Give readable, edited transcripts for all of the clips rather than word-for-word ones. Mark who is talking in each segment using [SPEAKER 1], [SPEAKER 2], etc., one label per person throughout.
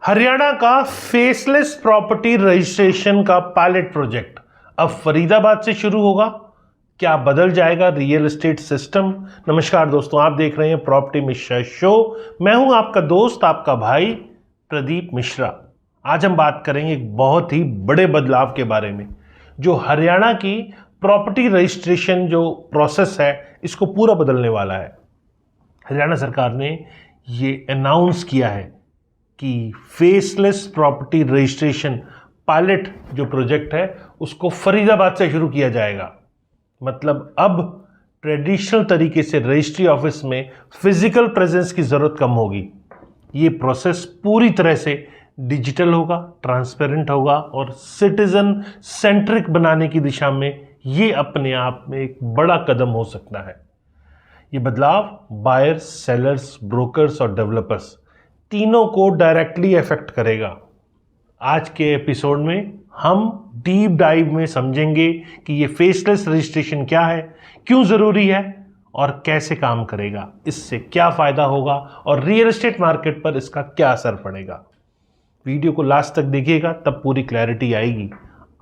[SPEAKER 1] हरियाणा का faceless property registration का pilot project अब फरीदाबाद से शुरू होगा। क्या बदल जाएगा रियल एस्टेट सिस्टम? नमस्कार दोस्तों, आप देख रहे हैं प्रॉपर्टी मिश्रा शो। मैं हूं आपका दोस्त, आपका भाई प्रदीप मिश्रा। आज हम बात करेंगे एक बहुत ही बड़े बदलाव के बारे में, जो हरियाणा की प्रॉपर्टी रजिस्ट्रेशन जो प्रोसेस है इसको पूरा बदलने वाला है। हरियाणा सरकार ने ये अनाउंस किया है कि फेसलेस प्रॉपर्टी रजिस्ट्रेशन पायलट जो प्रोजेक्ट है उसको फरीदाबाद से शुरू किया जाएगा। मतलब अब ट्रेडिशनल तरीके से रजिस्ट्री ऑफिस में फिजिकल प्रेजेंस की ज़रूरत कम होगी। ये प्रोसेस पूरी तरह से डिजिटल होगा, ट्रांसपेरेंट होगा और सिटीजन सेंट्रिक बनाने की दिशा में ये अपने आप में एक बड़ा कदम हो सकता है। ये बदलाव बायर्स, सेलर्स, ब्रोकर्स और डेवलपर्स तीनों को डायरेक्टली अफेक्ट करेगा। आज के एपिसोड में हम डीप डाइव में समझेंगे कि ये फेसलेस रजिस्ट्रेशन क्या है, क्यों ज़रूरी है और कैसे काम करेगा, इससे क्या फ़ायदा होगा और रियल एस्टेट मार्केट पर इसका क्या असर पड़ेगा। वीडियो को लास्ट तक देखिएगा, तब पूरी क्लैरिटी आएगी।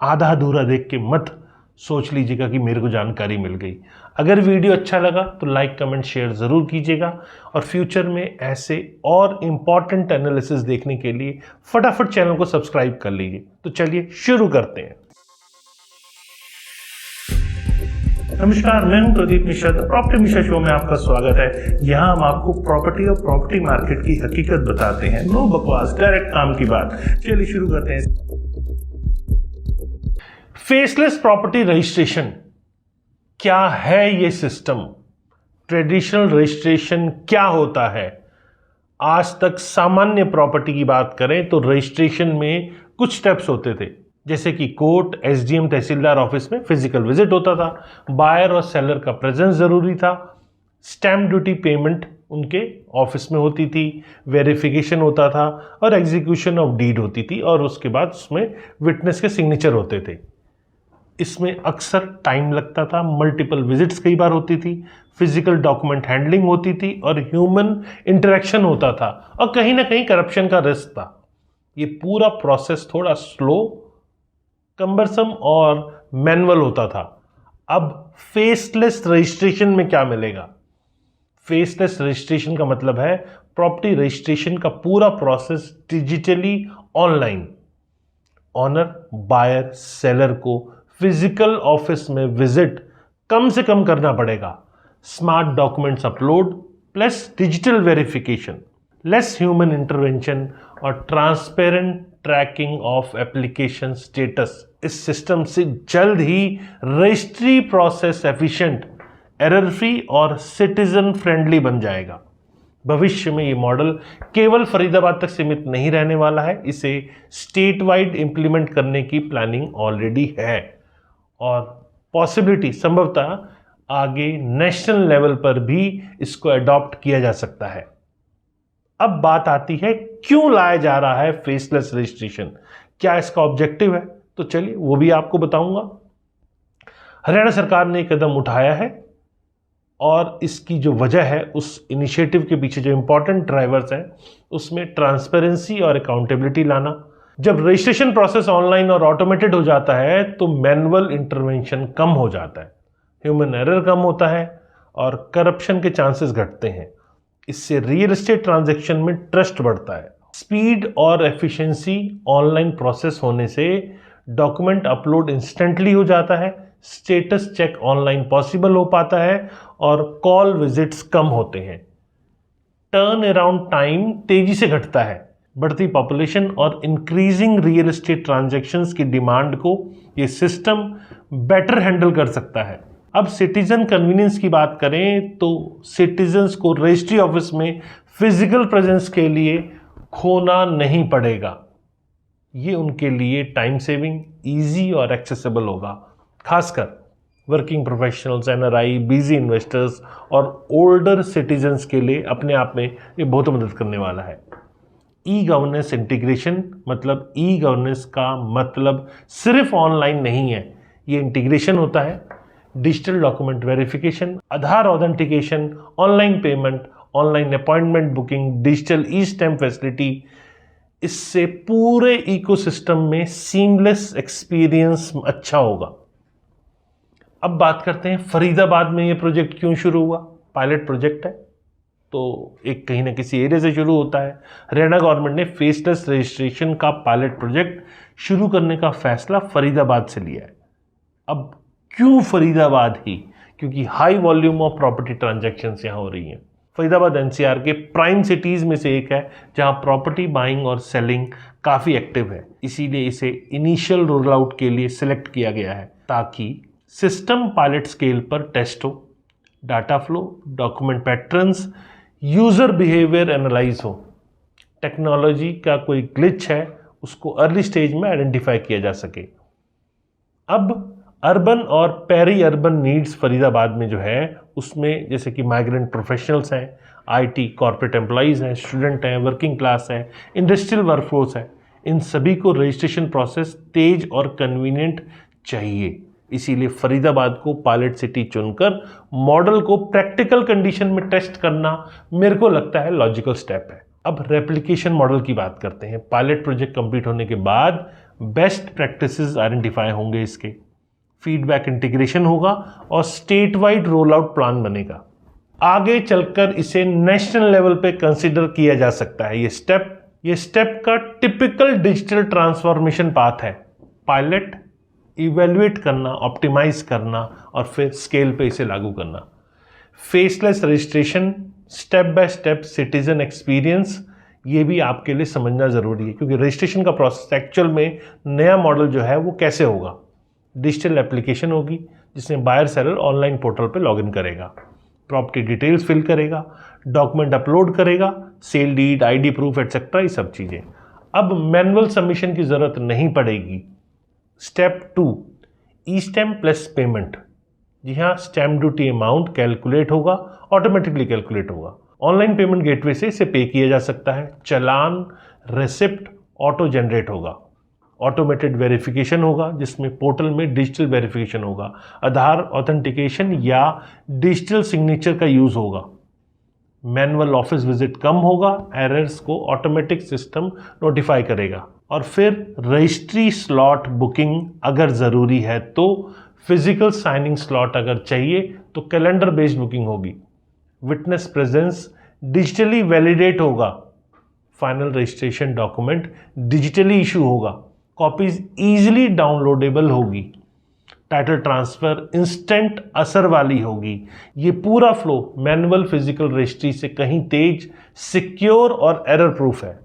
[SPEAKER 1] आधा अधूरा देख के मत सोच लीजिएगा कि मेरे को जानकारी मिल गई। अगर वीडियो अच्छा लगा तो लाइक, कमेंट, शेयर ज़रूर कीजिएगा और फ्यूचर में ऐसे और इम्पॉर्टेंट एनालिसिस देखने के लिए फटाफट चैनल को सब्सक्राइब कर लीजिए। तो चलिए शुरू करते हैं। नमस्कार, मैं हूं प्रदीप मिश्रा। प्रॉपर्टी मिश्रा शो में आपका स्वागत है। यहाँ हम आपको प्रॉपर्टी और प्रॉपर्टी मार्केट की हकीकत बताते हैं। नो बकवास, डायरेक्ट काम की बात। चलिए शुरू करते हैं। फेसलेस प्रॉपर्टी रजिस्ट्रेशन क्या है? ये सिस्टम ट्रेडिशनल रजिस्ट्रेशन क्या होता है? आज तक सामान्य प्रॉपर्टी की बात करें तो रजिस्ट्रेशन में कुछ स्टेप्स होते थे, जैसे कि कोर्ट, एसडीएम, तहसीलदार ऑफिस में फिजिकल विजिट होता था, बायर और सेलर का प्रेजेंस जरूरी था, स्टैम्प ड्यूटी पेमेंट उनके ऑफिस में होती थी, वेरिफिकेशन होता था और एग्जीक्यूशन ऑफ डीड होती थी और उसके बाद उसमें विटनेस के सिग्नेचर होते थे। इसमें अक्सर टाइम लगता था, मल्टीपल विजिट्स कई बार होती थी, फिजिकल डॉक्यूमेंट हैंडलिंग होती थी और ह्यूमन इंटरेक्शन होता था और कहीं ना कहीं करप्शन का रिस्क था। ये पूरा प्रोसेस थोड़ा स्लो, कम्बरसम और मैनुअल होता था। अब फेसलेस रजिस्ट्रेशन में क्या मिलेगा? फेसलेस रजिस्ट्रेशन का मतलब है प्रॉपर्टी रजिस्ट्रेशन का पूरा process digitally online. Owner, buyer, seller को फिजिकल ऑफिस में विजिट कम से कम करना पड़ेगा। Smart documents upload plus digital verification, less human intervention और transparent tracking of application status. इस सिस्टम से जल्द ही registry process efficient, error free और सिटीजन फ्रेंडली बन जाएगा। भविष्य में ये मॉडल केवल फरीदाबाद तक सीमित नहीं रहने वाला है, इसे स्टेट वाइड इंप्लीमेंट करने की प्लानिंग ऑलरेडी है और पॉसिबिलिटी संभवतः आगे नेशनल लेवल पर भी इसको अडॉप्ट किया जा सकता है। अब बात आती है क्यों लाया जा रहा है फेसलेस रजिस्ट्रेशन, क्या इसका ऑब्जेक्टिव है? तो चलिए वो भी आपको बताऊंगा। हरियाणा सरकार ने एक कदम उठाया है और इसकी जो वजह है, उस इनिशिएटिव के पीछे जो इंपॉर्टेंट ड्राइवर्स हैं उसमें ट्रांसपेरेंसी और अकाउंटेबिलिटी लाना। जब रजिस्ट्रेशन प्रोसेस ऑनलाइन और ऑटोमेटेड हो जाता है तो मैनुअल इंटरवेंशन कम हो जाता है, ह्यूमन एरर कम होता है और करप्शन के चांसेस घटते हैं। इससे रियल एस्टेट ट्रांजैक्शन में ट्रस्ट बढ़ता है। स्पीड और एफिशिएंसी, ऑनलाइन प्रोसेस होने से डॉक्यूमेंट अपलोड इंस्टेंटली हो जाता है, स्टेटस चेक ऑनलाइन पॉसिबल हो पाता है और कॉल विजिट्स कम होते हैं। टर्न अराउंड टाइम तेजी से घटता है। बढ़ती पॉपुलेशन और इंक्रीजिंग रियल एस्टेट ट्रांजैक्शंस की डिमांड को ये सिस्टम बेटर हैंडल कर सकता है। अब सिटीजन कन्वीनियंस की बात करें तो सिटीजन्स को रजिस्ट्री ऑफिस में फिजिकल प्रेजेंस के लिए खोना नहीं पड़ेगा। ये उनके लिए टाइम सेविंग, इजी और एक्सेसिबल होगा, खासकर working professionals, NRI, busy investors और ओल्डर सिटीजन्स के लिए अपने आप में ये बहुत मदद करने वाला है। ई गवर्नेंस इंटीग्रेशन, मतलब ई गवर्नेंस का मतलब सिर्फ ऑनलाइन नहीं है, ये इंटीग्रेशन होता है digital document verification, Aadhaar authentication, online payment, online appointment booking, digital e stamp facility, इससे पूरे इकोसिस्टम में सीमलेस एक्सपीरियंस अच्छा होगा। अब बात करते हैं फरीदाबाद में ये प्रोजेक्ट क्यों शुरू हुआ। पायलट प्रोजेक्ट है तो एक कहीं ना किसी एरिया से शुरू होता है। हरियाणा गवर्नमेंट ने फेसलेस रजिस्ट्रेशन का पायलट प्रोजेक्ट शुरू करने का फैसला फरीदाबाद से लिया है। अब क्यों फरीदाबाद ही? क्योंकि high volume of property transactions यहाँ हो रही हैं। फरीदाबाद एनसीआर के प्राइम सिटीज में से एक है जहाँ प्रॉपर्टी बाइंग और सेलिंग काफ़ी एक्टिव है, इसीलिए इसे इनिशियल रोल आउट के लिए सिलेक्ट किया गया है ताकि सिस्टम पायलट स्केल पर टेस्ट हो, data flow, document patterns, user behaviour analyse हो, टेक्नोलॉजी का कोई ग्लिच है उसको अर्ली स्टेज में आइडेंटिफाई किया जा सके। अब अर्बन और पेरी अर्बन नीड्स फरीदाबाद में जो है उसमें जैसे कि माइग्रेंट प्रोफेशनल्स हैं, आईटी कॉर्पोरेट एम्प्लॉइज़ हैं, स्टूडेंट हैं, वर्किंग क्लास है, इंडस्ट्रियल वर्कफोर्स है, इन सभी को रजिस्ट्रेशन प्रोसेस तेज और कन्वीनियंट चाहिए। इसीलिए फरीदाबाद को पायलट सिटी चुनकर मॉडल को प्रैक्टिकल कंडीशन में टेस्ट करना मेरे को लगता है लॉजिकल स्टेप है। अब रेप्लिकेशन मॉडल की बात करते हैं। पायलट प्रोजेक्ट कंप्लीट होने के बाद बेस्ट प्रैक्टिसेस आइडेंटिफाई होंगे, इसके फीडबैक इंटीग्रेशन होगा और state wide roll out plan बनेगा। आगे चलकर इसे नेशनल लेवल पे कंसिडर किया जा सकता है। ये स्टेप का टिपिकल डिजिटल ट्रांसफॉर्मेशन पाथ है। पायलट, इवेल्युएट करना, ऑप्टिमाइज करना और फिर स्केल पे इसे लागू करना। Faceless registration, step by step citizen experience, ये भी आपके लिए समझना ज़रूरी है क्योंकि रजिस्ट्रेशन का प्रोसेस एक्चुअल में नया मॉडल जो है वो कैसे होगा। डिजिटल एप्लीकेशन होगी जिसमें बायर सेलर ऑनलाइन पोर्टल पे लॉगिन करेगा, प्रॉपर्टी डिटेल्स फिल करेगा, डॉक्यूमेंट अपलोड करेगा, sale deed, ID proof etcetera, ये सब चीज़ें। अब मैनुअल सबमिशन की ज़रूरत नहीं पड़ेगी। स्टेप 2, ई स्टैम्प प्लस पेमेंट। जी हाँ, स्टैम्प ड्यूटी अमाउंट कैलकुलेट होगा, ऑटोमेटिकली कैलकुलेट होगा। ऑनलाइन पेमेंट गेटवे से इसे पे किया जा सकता है। चालान, रेसिप्ट ऑटो जनरेट होगा। ऑटोमेटेड वेरिफिकेशन होगा जिसमें पोर्टल में डिजिटल वेरिफिकेशन होगा, आधार ऑथेंटिकेशन या डिजिटल सिग्नेचर का यूज़ होगा। मैनुअल ऑफिस विजिट कम होगा, एरर्स को ऑटोमेटिक सिस्टम नोटिफाई करेगा। और फिर रजिस्ट्री स्लॉट बुकिंग अगर ज़रूरी है तो, फिजिकल साइनिंग स्लॉट अगर चाहिए तो कैलेंडर बेस्ड बुकिंग होगी। विटनेस प्रेजेंस डिजिटली वैलिडेट होगा। Final registration document digitally issue होगा, कॉपीज ईजिली डाउनलोडेबल होगी। टाइटल ट्रांसफ़र इंस्टेंट असर वाली होगी। ये पूरा फ्लो मैनुअल फिजिकल रजिस्ट्री से कहीं तेज, सिक्योर और एरर प्रूफ है।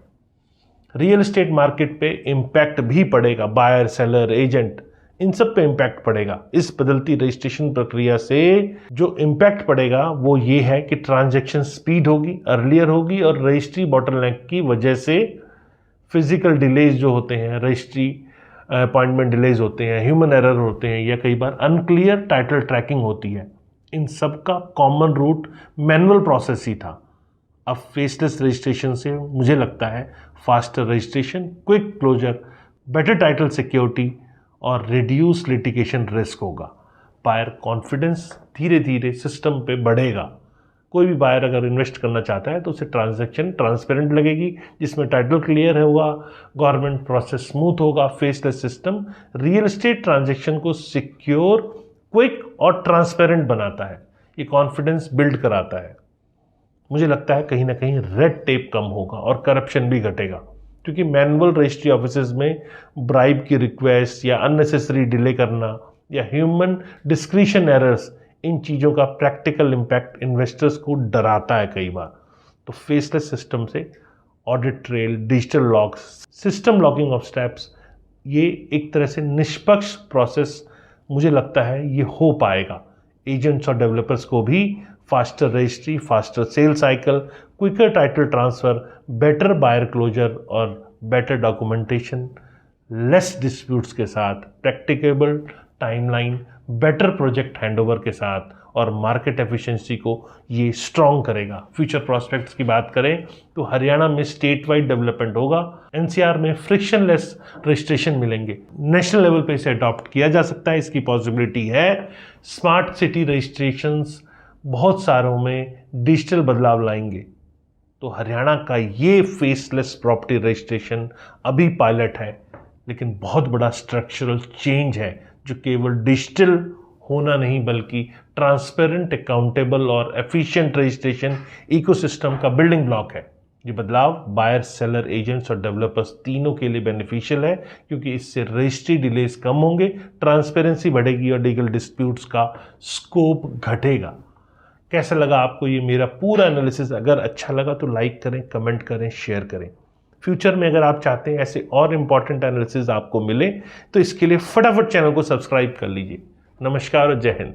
[SPEAKER 1] रियल एस्टेट मार्केट पे इम्पैक्ट भी पड़ेगा, बायर, सेलर, एजेंट, इन सब पे इम्पैक्ट पड़ेगा। इस बदलती रजिस्ट्रेशन प्रक्रिया से जो इम्पैक्ट पड़ेगा वो ये है कि ट्रांजैक्शन स्पीड होगी, अर्लियर होगी और रजिस्ट्री बॉटलनेक की वजह से फिजिकल डिलेज जो होते हैं, रजिस्ट्री अपॉइंटमेंट डिलेज होते हैं, ह्यूमन एरर होते हैं या कई बार अनक्लियर टाइटल ट्रैकिंग होती है, इन सब का कॉमन रूट मैनुअल प्रोसेस ही था। अब फेसलेस रजिस्ट्रेशन से मुझे लगता है faster registration, quick closure, better title security और रिड्यूस लिटिगेशन रिस्क होगा। बायर कॉन्फिडेंस धीरे धीरे सिस्टम पे बढ़ेगा। कोई भी बायर अगर इन्वेस्ट करना चाहता है तो उसे ट्रांजैक्शन ट्रांसपेरेंट लगेगी जिसमें टाइटल क्लियर होगा, गवर्नमेंट प्रोसेस स्मूथ होगा। Faceless system real estate transaction को सिक्योर, क्विक और ट्रांसपेरेंट बनाता है। ये कॉन्फिडेंस बिल्ड कराता है। मुझे लगता है कहीं ना कहीं रेड टेप कम होगा और करप्शन भी घटेगा क्योंकि मैनुअल रजिस्ट्री ऑफिसेज में ब्राइब की रिक्वेस्ट या अननेसेसरी डिले करना या ह्यूमन डिस्क्रिशन एरर्स, इन चीज़ों का प्रैक्टिकल इम्पैक्ट इन्वेस्टर्स को डराता है कई बार। तो फेसलेस सिस्टम से audit trail, digital locks, system locking of steps, ये एक तरह से निष्पक्ष प्रोसेस मुझे लगता है ये हो पाएगा। एजेंट्स और डेवलपर्स को भी faster registry, faster sale cycle, quicker title transfer, better buyer closure और बेटर डॉक्यूमेंटेशन, लेस डिस्प्यूट्स के साथ, practicable timeline, better project handover के साथ और मार्केट एफिशिएंसी को ये स्ट्रॉन्ग करेगा। फ्यूचर प्रोस्पेक्ट्स की बात करें तो हरियाणा में स्टेट वाइड डेवलपमेंट होगा, एनसीआर में फ्रिक्शनलेस रजिस्ट्रेशन मिलेंगे, नेशनल लेवल पे इसे अडॉप्ट किया जा सकता है, इसकी पॉसिबिलिटी है। स्मार्ट सिटी रजिस्ट्रेशंस बहुत सारों में डिजिटल बदलाव लाएंगे। तो हरियाणा का ये फेसलेस प्रॉपर्टी रजिस्ट्रेशन अभी पायलट है, लेकिन बहुत बड़ा स्ट्रक्चरल चेंज है जो केवल डिजिटल होना नहीं बल्कि ट्रांसपेरेंट, अकाउंटेबल और एफिशिएंट रजिस्ट्रेशन इकोसिस्टम का बिल्डिंग ब्लॉक है। ये बदलाव बायर, सेलर, एजेंट्स और डेवलपर्स तीनों के लिए बेनिफिशियल है, क्योंकि इससे रजिस्ट्री डिलेज कम होंगे, ट्रांसपेरेंसी बढ़ेगी और लीगल डिस्प्यूट्स का स्कोप घटेगा। कैसा लगा आपको ये मेरा पूरा एनालिसिस? अगर अच्छा लगा तो लाइक करें, कमेंट करें, शेयर करें। फ्यूचर में अगर आप चाहते हैं ऐसे और इंपॉर्टेंट एनालिसिस आपको मिले तो इसके लिए फटाफट चैनल को सब्सक्राइब कर लीजिए। नमस्कार और जय हिंद।